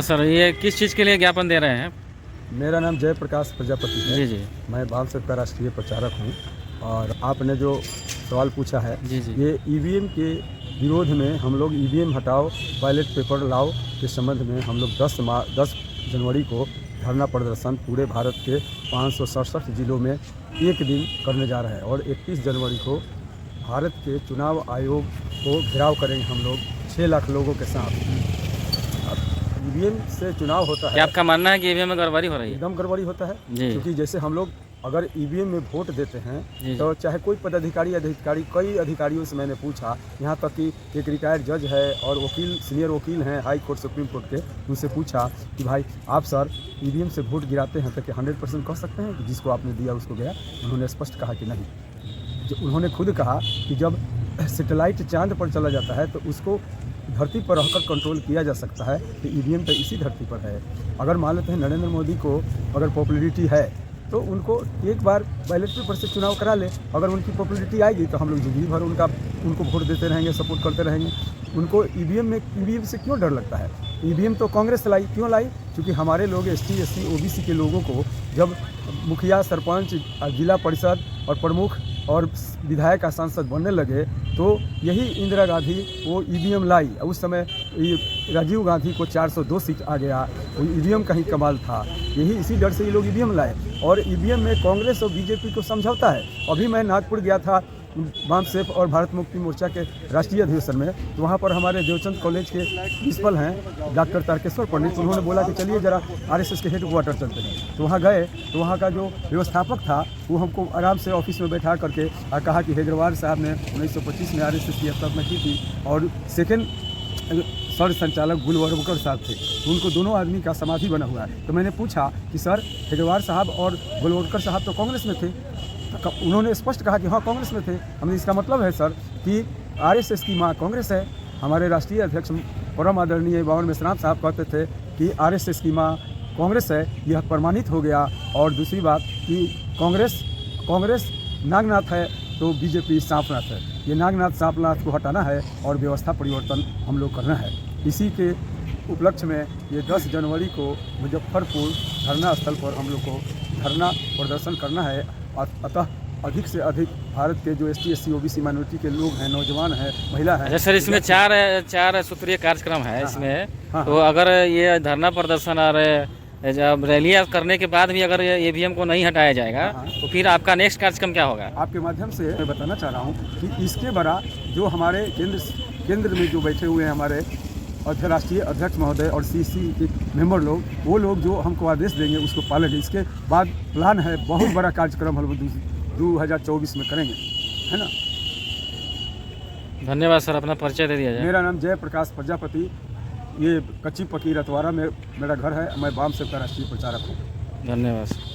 हाँ सर, ये किस चीज़ के लिए ज्ञापन दे रहे हैं? मेरा नाम जयप्रकाश प्रजापति है। जी जी मैं भाजपा का राष्ट्रीय प्रचारक हूँ। और आपने जो सवाल पूछा है, जी जी ये ईवीएम के विरोध में हम लोग ईवीएम हटाओ बैलेट पेपर लाओ के संबंध में हम लोग 10 जनवरी को धरना प्रदर्शन पूरे भारत के 567 जिलों में एक दिन करने जा रहे हैं। और 31 जनवरी को भारत के चुनाव आयोग को घेराव करेंगे हम लोग 6 लाख लोगों के साथ। ईवीएम से चुनाव होता है। क्या आपका मानना है कि ईवीएम में गड़बड़ी हो रही है? एकदम गड़बड़ी होता है, जी। क्योंकि जैसे हम लोग अगर ईवीएम में वोट देते जी। हैं तो चाहे कोई पदाधिकारी अधिकारी, कई अधिकारियों से मैंने पूछा, यहाँ तक कि एक रिटायर्ड जज है और वकील, सीनियर वकील हैं हाई कोर्ट सुप्रीम कोर्ट के, उनसे पूछा कि भाई आप सर ईवीएम से वोट गिराते हैं तो क्या 100% कह सकते हैं कि जिसको आपने दिया उसको गया? उन्होंने स्पष्ट कहा कि नहीं। जो उन्होंने खुद कहा कि जब सैटेलाइट चांद पर चला जाता है तो उसको धरती पर रहकर कंट्रोल किया जा सकता है, तो ईवीएम तो इसी धरती पर है। अगर मान लेते हैं नरेंद्र मोदी को अगर पॉपुलरिटी है तो उनको एक बार बैलेट पेपर से चुनाव करा ले। अगर उनकी पॉपुलरिटी आएगी तो हम लोग जिंदगी भर उनको वोट देते रहेंगे, सपोर्ट करते रहेंगे। उनको ईवीएम से क्यों डर लगता है? ईवीएम तो कांग्रेस लाई, क्यों लाई? क्योंकि हमारे लोग ST SC OBC के लोगों को जब मुखिया, सरपंच, जिला परिषद और प्रमुख और विधायक का सांसद बनने लगे तो यही इंदिरा गांधी वो ईवीएम लाई। उस समय राजीव गांधी को 402 सीट आ गया, वो ईवीएम का ही कमाल था। यही इसी डर से ये लोग ईवीएम लाए। और ईवीएम में कांग्रेस और बीजेपी को समझौता है। अभी मैं नागपुर गया था वामसेफ और भारत मुक्ति मोर्चा के राष्ट्रीय अधिवेशन में, तो वहाँ पर हमारे देवचंद कॉलेज के प्रिंसिपल हैं डॉक्टर तारकेश्वर पंडित, उन्होंने बोला कि चलिए जरा RSS के हेडक्वार्टर चलते हैं। तो वहाँ गए तो वहाँ का जो व्यवस्थापक था वो हमको आराम से ऑफिस में बैठा करके कहा कि हेगरवार साहब ने 1925 में RSS की स्थापना की थी और सेकेंड सर संचालक गुलवरकर साहब थे, तो उनको दोनों आदमी का समाधि बना हुआ है। तो मैंने पूछा कि सर हेगरवार साहब और गुलवरकर साहब तो कांग्रेस में थे। उन्होंने स्पष्ट कहा कि हाँ कांग्रेस में थे। हमने इसका मतलब है सर कि RSS की माँ कांग्रेस है। हमारे राष्ट्रीय अध्यक्ष परम आदरणीय बावन मेश्राम साहब कहते थे कि RSS की माँ कांग्रेस है, यह प्रमाणित हो गया। और दूसरी बात कि कांग्रेस नागनाथ है तो बीजेपी सांपनाथ है। ये नागनाथ सांपनाथ को हटाना है और व्यवस्था परिवर्तन हम लोग करना है। इसी के उपलक्ष्य में ये 10 जनवरी को मुजफ्फरपुर धरना स्थल पर हम लोग को धरना प्रदर्शन करना है। अतः अधिक से अधिक भारत के जो ST SC OBC माइनॉरिटी के लोग हैं, नौजवान हैं, महिला हैं। सर, इसमें चार सूत्रीय कार्यक्रम है इसमें। तो अगर ये धरना प्रदर्शन और जब रैलियाँ करने के बाद भी अगर ईवीएम को नहीं हटाया जाएगा तो फिर आपका नेक्स्ट कार्यक्रम क्या होगा? आपके माध्यम से मैं बताना चाह रहा हूँ कि इसके बड़ा जो हमारे केंद्र में जो बैठे हुए हैं हमारे राष्ट्रीय अध्यक्ष महोदय और CC के मेंबर लोग, वो लोग जो हमको आदेश देंगे उसको पालेंगे। इसके बाद प्लान है बहुत बड़ा कार्यक्रम हम लोग 2024 में करेंगे, है ना। धन्यवाद सर, अपना परिचय दे दिया जाए। मेरा नाम जयप्रकाश प्रजापति, ये कच्ची पकी रतवारा में मेरा घर है। मैं वामसेफ का राष्ट्रीय प्रचारक हूँ। धन्यवाद सर।